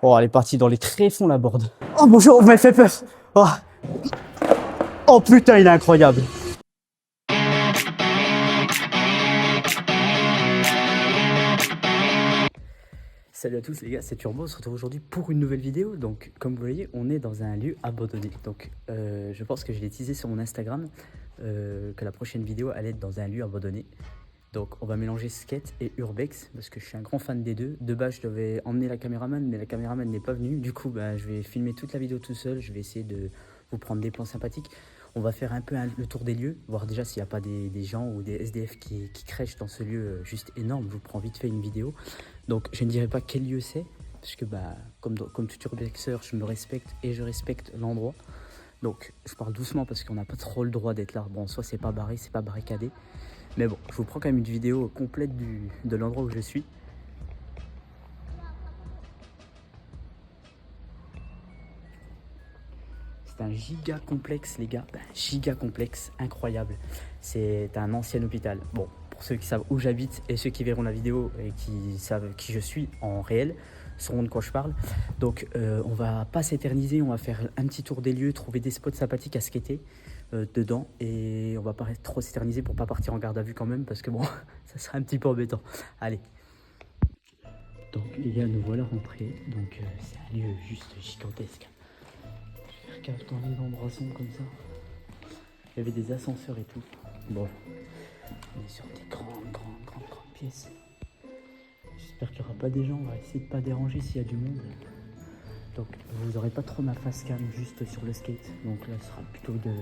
Oh, elle est partie dans les tréfonds, la board. Oh, bonjour, vous m'avez fait peur. Oh. Oh putain, il est incroyable. Salut à tous les gars, c'est Turbo, on se retrouve aujourd'hui pour une nouvelle vidéo. Donc comme vous voyez, on est dans un lieu abandonné. Donc je pense que je l'ai teasé sur mon Instagram, que la prochaine vidéo allait être dans un lieu abandonné. Donc on va mélanger skate et urbex, parce que je suis un grand fan des deux. De base je devais emmener la caméraman, mais la caméraman n'est pas venue. Du coup je vais filmer toute la vidéo tout seul, je vais essayer de vous prendre des plans sympathiques. On va faire un peu le tour des lieux, voir déjà s'il n'y a pas des gens ou des SDF qui crèchent dans ce lieu juste énorme. Je vous prends vite fait une vidéo. Donc je ne dirai pas quel lieu c'est, parce que comme tout urbexeur, je me respecte et je respecte l'endroit. Donc je parle doucement parce qu'on n'a pas trop le droit d'être là. Bon, soit c'est pas barré, c'est pas barricadé. Mais bon, je vous prends quand même une vidéo complète de l'endroit où je suis. C'est un giga complexe, les gars. Giga complexe, incroyable. C'est un ancien hôpital. Bon, pour ceux qui savent où j'habite et ceux qui verront la vidéo et qui savent qui je suis en réel, sauront de quoi je parle. Donc, on va pas s'éterniser. On va faire un petit tour des lieux, trouver des spots sympathiques à skater dedans. Et on va pas trop s'éterniser pour pas partir en garde à vue quand même, parce que bon, ça serait un petit peu embêtant. Allez. Donc, les gars, nous voilà rentrés. Donc, c'est un lieu juste gigantesque. Quand les endroits sombres comme ça, il y avait des ascenseurs et tout. Bon, on est sur des grandes pièces. J'espère qu'il n'y aura pas des gens. On va essayer de pas déranger s'il y a du monde. Donc vous n'aurez pas trop ma face cam juste sur le skate. Donc là ce sera plutôt de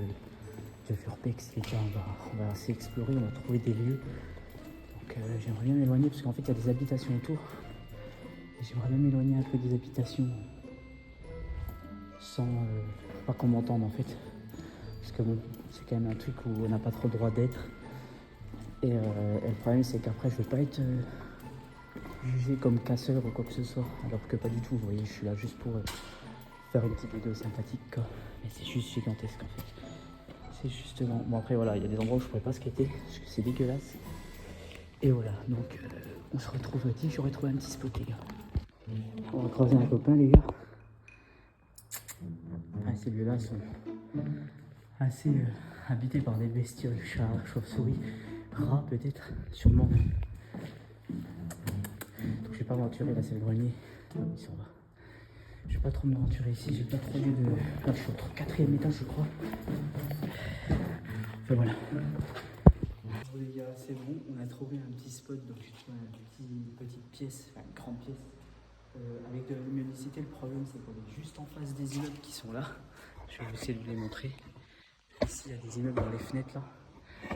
l'urbex. Les gars, on va essayer d'explorer, on va trouver des lieux. Donc j'aimerais bien m'éloigner parce qu'en fait il y a des habitations autour. Et j'aimerais bien m'éloigner un peu des habitations sans pas qu'on m'entende en fait, parce que bon, c'est quand même un truc où on n'a pas trop le droit d'être, et le problème c'est qu'après je vais pas être jugé comme casseur ou quoi que ce soit, alors que pas du tout. Vous voyez, je suis là juste pour faire une petite vidéo sympathique quoi. Mais c'est juste gigantesque en fait, c'est juste grand. Bon après voilà, il y a des endroits où je pourrais pas skater parce que c'est dégueulasse, et voilà. Donc on se retrouve dès que j'aurai trouvé un petit spot, les gars. On va croiser un copain, les gars. Ces lieux-là sont assez habités par des bestioles, chats, chauves-souris, rats peut-être, sûrement. Donc je vais pas m'aventurer, là c'est le grenier. Non, ils sont là. Je vais pas trop m'aventurer ici, j'ai pas trop lieu de... Là je suis au 4e étage je crois. Enfin voilà. Bon les gars, c'est bon, on a trouvé un petit spot, donc j'ai trouvé une petite pièce, enfin une grande pièce. Avec de la luminosité, le problème c'est qu'on est juste en face des immeubles qui sont là. Je vais essayer de vous les montrer. Ici, il y a des immeubles dans les fenêtres là.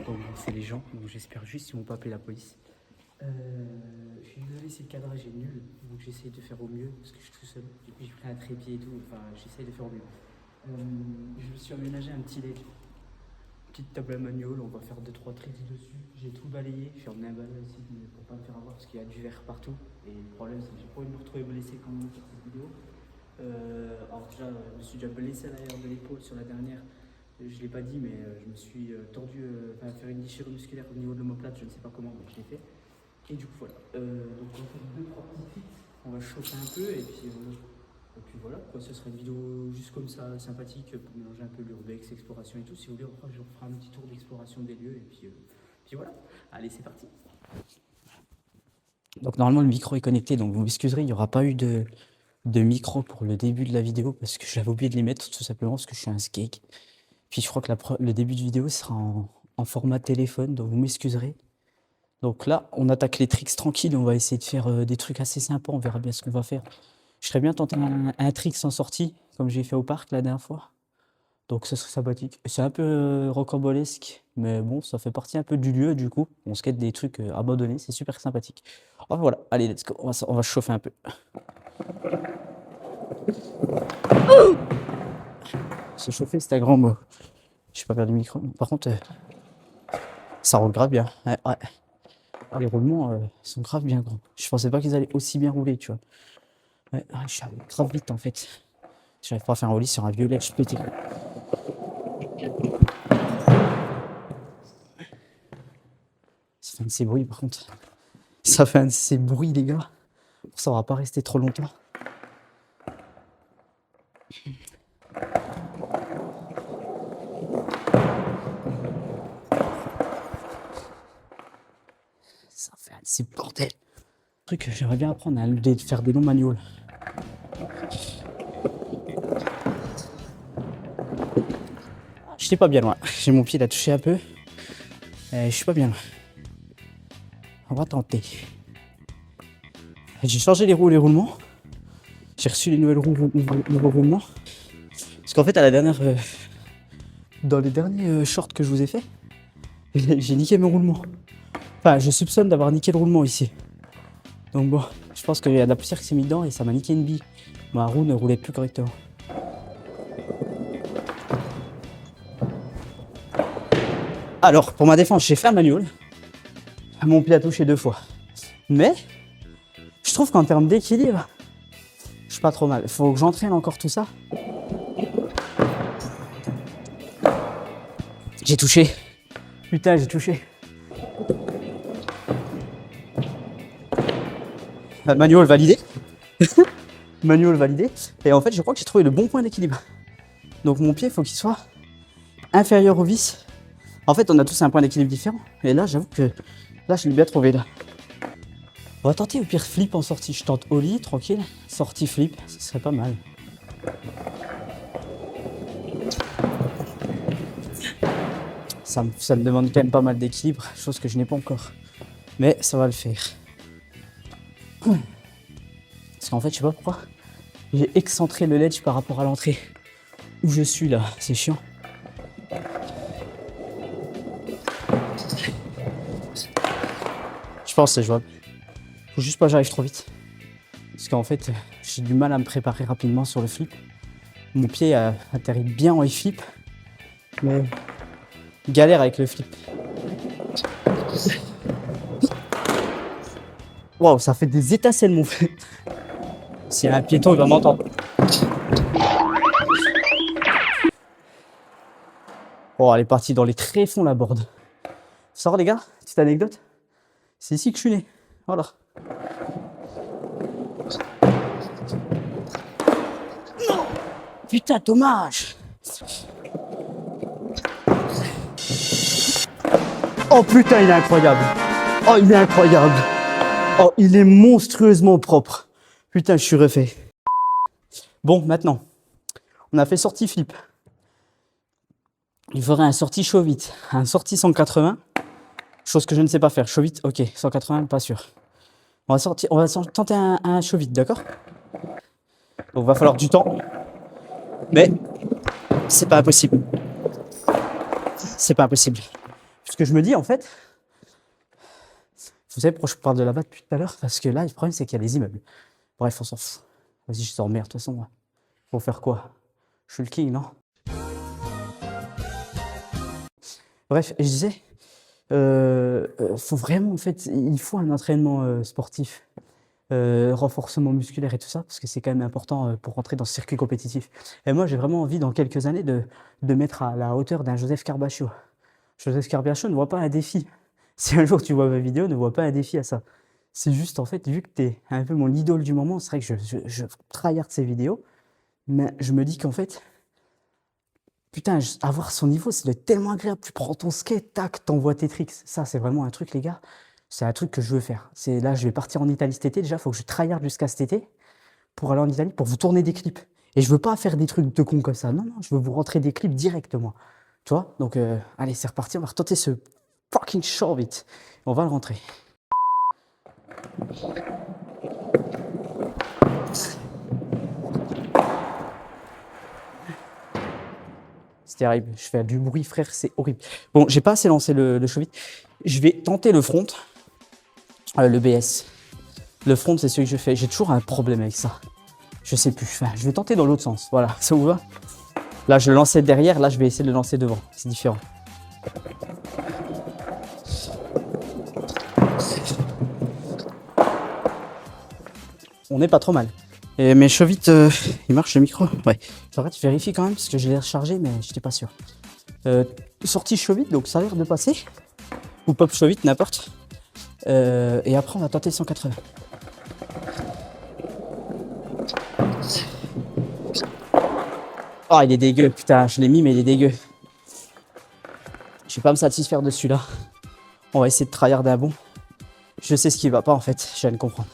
Donc c'est les gens. Donc j'espère juste qu'ils vont pas appeler la police. Je suis désolé si le cadrage est nul. Donc j'essaye de faire au mieux parce que je suis tout seul. Du coup j'ai pris un trépied et tout. Enfin j'essaye de faire au mieux. Je me suis aménagé un petit leg. Petite table à manual. On va faire 2-3 traits dessus. J'ai tout balayé. J'ai emmené un balai aussi pour pas me faire avoir parce qu'il y a du verre partout. Et le problème c'est que j'ai pas envie de me retrouver blessé quand même sur cette vidéo. Alors déjà, je me suis déjà blessé à l'arrière de l'épaule sur la dernière. Je ne l'ai pas dit, mais je me suis tordu, faire une déchirure musculaire au niveau de l'omoplate, je ne sais pas comment, mais je l'ai fait. Et du coup, voilà. Donc, on va faire 2-3 petits fits, on va chauffer un peu, et puis voilà. Quoi, ce sera une vidéo juste comme ça, sympathique, pour mélanger un peu l'urbex, exploration et tout. Si vous voulez, après, je vous ferai un petit tour d'exploration des lieux, et puis voilà. Allez, c'est parti. Donc, normalement, le micro est connecté, donc vous m'excuserez, il n'y aura pas eu de micro pour le début de la vidéo, parce que j'avais oublié de les mettre, tout simplement parce que je suis un skate. Puis je crois que le début de vidéo sera en format téléphone, donc vous m'excuserez. Donc là, on attaque les tricks tranquilles, on va essayer de faire des trucs assez sympas, on verra bien ce qu'on va faire. Je serais bien tenté un trick sans sortie, comme j'ai fait au parc la dernière fois. Donc ça serait sympathique. C'est un peu rocambolesque, mais bon, ça fait partie un peu du lieu, du coup. On skate des trucs abandonnés, c'est super sympathique. Enfin voilà, allez, let's go, on va chauffer un peu. Se chauffer, c'est un grand mot. Je vais pas perdre le micro. Par contre, ça roule grave bien. Ouais, ouais. Les roulements sont grave bien grands. Je pensais pas qu'ils allaient aussi bien rouler, tu vois. Ouais, je suis allé grave vite en fait. J'arrive pas à faire un rollie sur un violet, je pétais. Ça fait un de ces bruits par contre. Ça fait un de ces bruits, les gars. Ça va pas rester trop longtemps. Ça fait un petit bordel. Truc, j'aimerais bien apprendre à faire des longs manuals. Je suis pas bien loin. J'ai mon pied là touché un peu. Je suis pas bien loin. On va tenter. J'ai changé les roulements. J'ai reçu les nouveaux roulements. Parce qu'en fait, à la dernière, dans les derniers shorts que je vous ai fait, j'ai niqué mes roulements. Enfin, je soupçonne d'avoir niqué le roulement ici. Donc bon, je pense qu'il y a de la poussière qui s'est mise dedans et ça m'a niqué une bille. Ma roue ne roulait plus correctement. Alors, pour ma défense, j'ai fait un manual. Mon pied a touché 2 fois. Mais, je trouve qu'en termes d'équilibre, je suis pas trop mal. Il faut que j'entraîne encore tout ça. J'ai touché. Putain, j'ai touché. Manual validé. Manual validé. Et en fait, je crois que j'ai trouvé le bon point d'équilibre. Donc mon pied, il faut qu'il soit inférieur au vis. En fait, on a tous un point d'équilibre différent. Et là, j'avoue que là, je l'ai bien trouvé là. On va tenter au pire flip en sortie. Je tente ollie, tranquille. Sortie flip, ce serait pas mal. Ça me demande quand même pas mal d'équilibre, chose que je n'ai pas encore. Mais ça va le faire. Parce qu'en fait, je sais pas pourquoi, j'ai excentré le ledge par rapport à l'entrée. Où je suis là, c'est chiant. Je pense que c'est jouable. Faut juste pas que j'arrive trop vite. Parce qu'en fait, j'ai du mal à me préparer rapidement sur le flip. Mon pied atterrit bien en flip. Mais galère avec le flip. Waouh, ça fait des étincelles mon flip. S'il y a un piéton, il va m'entendre. Oh, elle est partie dans les tréfonds la board. Ça va les gars, petite anecdote. C'est ici que je suis né. Voilà. Non. Putain, dommage. Oh putain, il est incroyable. Oh, il est incroyable. Oh, il est monstrueusement propre. Putain, je suis refait. Bon, maintenant, on a fait sortie flip. Il faudrait un sortie chaud vite, un sortie 180. Chose que je ne sais pas faire. Chaud vite, ok. 180, pas sûr. On va tenter un chaud vite, d'accord? Donc, il va falloir du temps. Mais c'est pas impossible. C'est pas impossible. Ce que je me dis, en fait, vous savez pourquoi je parle de là-bas depuis tout à l'heure? Parce que là, le problème, c'est qu'il y a des immeubles. Bref, on s'en fout. Vas-y, je t'emmerde, de toute façon. Moi. Faut faire quoi? Je suis le king, non? Bref, je disais, faut vraiment, en fait, il faut un entraînement sportif, renforcement musculaire et tout ça, parce que c'est quand même important pour rentrer dans ce circuit compétitif. Et moi, j'ai vraiment envie, dans quelques années, de mettre à la hauteur d'un Joseph Carbaccio. Joseph Carbaccio ne voit pas un défi. Si un jour tu vois ma vidéo, ne voit pas un défi à ça. C'est juste, en fait, vu que tu es un peu mon idole du moment, c'est vrai que je tryhard ces vidéos, mais je me dis qu'en fait, putain, avoir son niveau, c'est tellement agréable. Tu prends ton skate, tac, t'envoies tes tricks. Ça, c'est vraiment un truc, les gars. C'est un truc que je veux faire. Là, je vais partir en Italie cet été. Déjà, il faut que je tryhard jusqu'à cet été pour aller en Italie, pour vous tourner des clips. Et je veux pas faire des trucs de con comme ça. Non, non, je veux vous rentrer des clips directement. Tu vois? Donc, allez, c'est reparti. On va retenter ce fucking short vite. On va le rentrer. C'est terrible. Je fais du bruit, frère. C'est horrible. Bon, j'ai pas assez lancé le show vite. Je vais tenter le front. Le BS. Le front, c'est celui que je fais. J'ai toujours un problème avec ça. Je sais plus. Enfin, je vais tenter dans l'autre sens. Voilà, ça vous va? Là, je le lançais derrière. Là, je vais essayer de le lancer devant. C'est différent. On n'est pas trop mal. Et mes chevites, il marche le micro? Ouais. J'arrête, je vérifie quand même parce que je l'ai rechargé, mais je n'étais pas sûr. Sortie chevite, donc ça a l'air de passer. Ou pop chevite, n'importe. Et après, on va tenter 180. Oh, il est dégueu, putain, je l'ai mis, mais il est dégueu. Je vais pas me satisfaire de celui-là. On va essayer de tryharder un bon. Je sais ce qui va pas en fait, je viens de comprendre.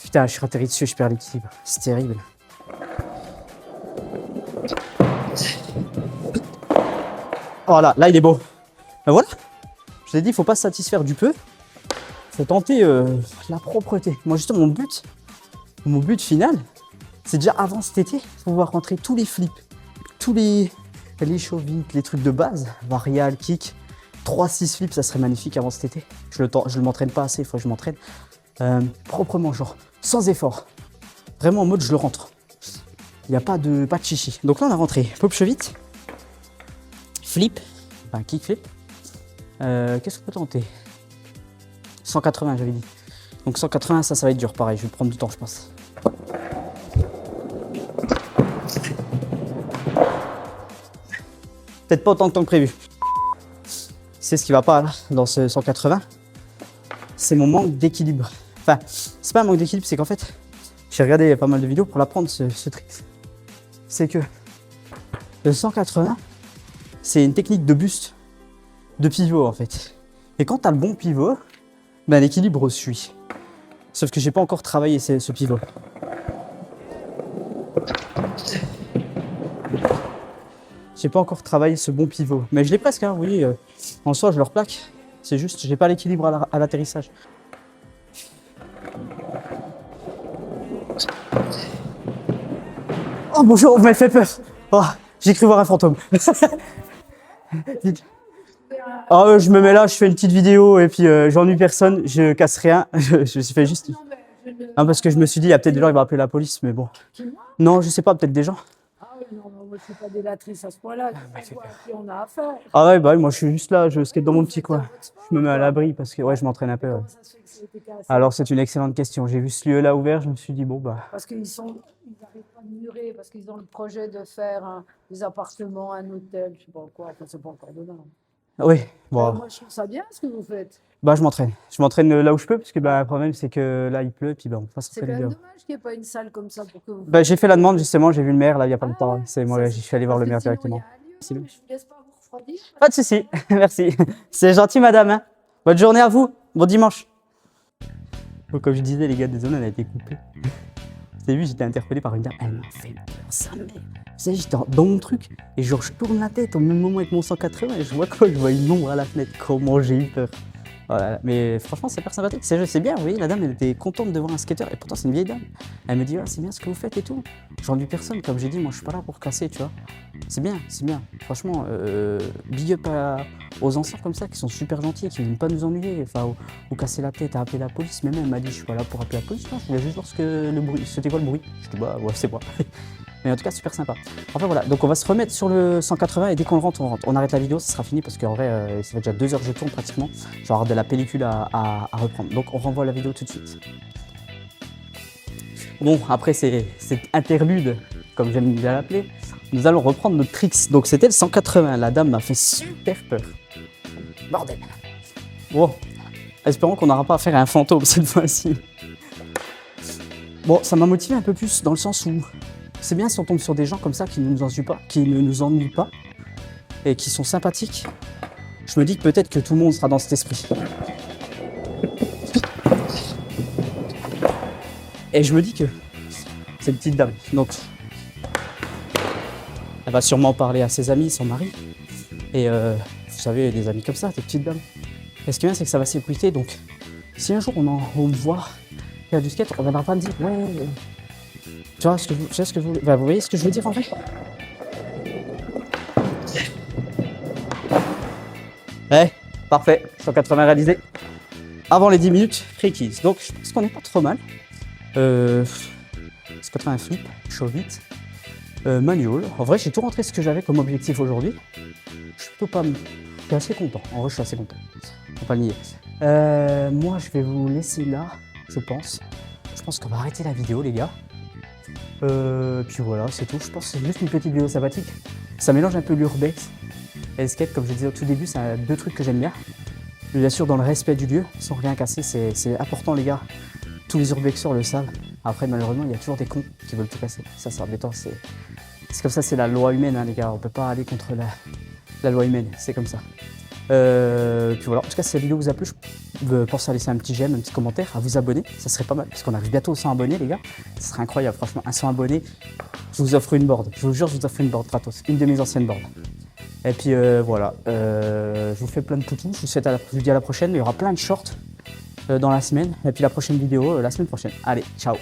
Putain, je suis atterri dessus, je perds l'équilibre. C'est terrible. Voilà, là il est beau. Ben voilà, je t'ai dit, il faut pas se satisfaire du peu. Il faut tenter la propreté. Moi justement, mon but final, c'est déjà avant cet été, pouvoir rentrer tous les flips, tous les chauvines, les trucs de base, varial, kick, 3-6 flips, ça serait magnifique avant cet été. Je le m'entraîne pas assez, il faut que je m'entraîne. Proprement, genre, sans effort. Vraiment en mode je le rentre. Il n'y a pas de chichi. Donc là on a rentré pop chevite, flip, enfin kick flip. Qu'est-ce qu'on peut tenter? 180 j'avais dit. Donc 180 ça va être dur pareil, je vais prendre du temps je pense. Peut-être pas autant de temps que prévu. C'est ce qui va pas là, dans ce 180. C'est mon manque d'équilibre. Enfin, c'est pas un manque d'équilibre, c'est qu'en fait, j'ai regardé pas mal de vidéos pour l'apprendre ce trick. C'est que le 180, c'est une technique de buste, de pivot en fait. Et quand tu as le bon pivot, ben, l'équilibre suit. Sauf que j'ai pas encore travaillé ce pivot. J'ai pas encore travaillé ce bon pivot. Mais je l'ai presque, hein, oui. En soi, je le replaque. C'est juste, j'ai pas l'équilibre à l'atterrissage. Oh bonjour, vous m'avez fait peur. Oh, j'ai cru voir un fantôme. Oh, je me mets là, je fais une petite vidéo et puis j'ennuie personne, je casse rien. Je fais juste. Ah, parce que je me suis dit, il y a peut-être des gens qui vont appeler la police, mais bon. Non, je sais pas, peut-être des gens. Ah oui, non, moi je suis pas délatrice à ce point-là, je vois à qui on a affaire. Ah ouais, bah oui, moi je suis juste là, je skate dans mon petit coin. Je me mets à l'abri parce que ouais, je m'entraîne un peu. Ouais. Alors c'est une excellente question. J'ai vu ce lieu là ouvert, je me suis dit bon bah. Parce qu'ils n'arrivent pas de murer, parce qu'ils ont le projet de faire des appartements, un hôtel, je sais pas quoi, enfin, c'est pas encore dedans. Oui, bon. Moi je trouve ça bien ce que vous faites. Bah je m'entraîne. Je m'entraîne là où je peux parce que bah le problème c'est que là il pleut puis bah on passe. C'est quand même dommage qu'il n'y ait pas une salle comme ça pour que vous. Bah j'ai fait la demande justement, j'ai vu le maire là il y a pas longtemps. C'est moi, j'y suis allé voir le maire directement. Je ne vous laisse pas vous refroidir. Pas de souci, merci. C'est gentil madame. Hein. Bonne journée à vous, bon dimanche. Donc, comme je disais les gars, désolé, on a été coupé. Vous avez vu, j'étais interpellé par une dame, elle m'a fait peur, sa mère. Vous savez, j'étais dans mon truc et genre je tourne la tête au même moment avec mon 180 et je vois quoi, je vois une ombre à la fenêtre. Comment j'ai eu peur. Voilà. Mais franchement, c'est hyper sympathique. C'est bien, vous voyez, la dame, elle était contente de voir un skater et pourtant c'est une vieille dame. Elle me dit, ah, c'est bien ce que vous faites et tout. J'ennuie personne, comme j'ai dit, moi je suis pas là pour casser, tu vois. C'est bien, c'est bien. Franchement, big up aux anciens comme ça qui sont super gentils, qui ne viennent pas nous ennuyer, enfin, ou casser la tête à appeler la police. Même elle m'a dit, je suis pas là pour appeler la police, non, je voulais juste voir le bruit. C'était quoi le bruit? Je dis, bah ouais, c'est moi. Mais en tout cas, super sympa. Enfin voilà, donc on va se remettre sur le 180 et dès qu'on le rentre, on rentre. On arrête la vidéo, ça sera fini parce qu'en vrai, ça fait déjà 2 heures que je tourne pratiquement. Je vais avoir de la pellicule à reprendre. Donc on renvoie la vidéo tout de suite. Bon, après c'est interlude, comme j'aime bien l'appeler, nous allons reprendre notre tricks. Donc c'était le 180, la dame m'a fait super peur. Bordel. Bon, espérons qu'on n'aura pas affaire à un fantôme cette fois-ci. Bon, ça m'a motivé un peu plus dans le sens où c'est bien si on tombe sur des gens comme ça qui ne nous ennuient pas et qui sont sympathiques. Je me dis que peut-être que tout le monde sera dans cet esprit. Et je me dis que c'est une petite dame, donc elle va sûrement parler à ses amis, son mari. Et vous savez, des amis comme ça, des petites dames. Et ce qui est bien, c'est que ça va s'ébruiter, donc si un jour on me voit faire du skate, on ne viendra pas me dire ouais. Tu vois ce que vous voyez ce que je veux dire en vrai? Ouais, parfait, 180 réalisé. Avant les 10 minutes, free keys. Donc je pense qu'on n'est pas trop mal. 180 flip, chaud vite. Manual. En vrai, j'ai tout rentré ce que j'avais comme objectif aujourd'hui. Je suis plutôt pas. Je suis assez content. En vrai, je suis assez content. Faut pas le nier. Moi, je vais vous laisser là, je pense. Je pense qu'on va arrêter la vidéo, les gars. Puis voilà, c'est tout. Je pense que c'est juste une petite vidéo sympathique. Ça mélange un peu l'urbex et le skate, comme je disais au tout début, c'est deux trucs que j'aime bien. Bien sûr, dans le respect du lieu, sans rien casser, c'est important, les gars. tous les urbexeurs le savent. Après, malheureusement, il y a toujours des cons qui veulent tout casser. Ça, c'est embêtant. C'est comme ça, c'est la loi humaine, hein, les gars. On peut pas aller contre la loi humaine. C'est comme ça. Puis voilà, en tout cas, si la vidéo vous a plu, je pense à laisser un petit j'aime, un petit commentaire, à vous abonner. Ça serait pas mal, parce qu'on arrive bientôt aux 100 abonnés, les gars. Ce serait incroyable, franchement. Un 100 abonnés, je vous offre une board. Je vous jure, je vous offre une board gratos. Une de mes anciennes boards. Et puis voilà, je vous fais plein de toutous. Je vous dis à la prochaine. Il y aura plein de shorts dans la semaine. Et puis la prochaine vidéo, la semaine prochaine. Allez, ciao.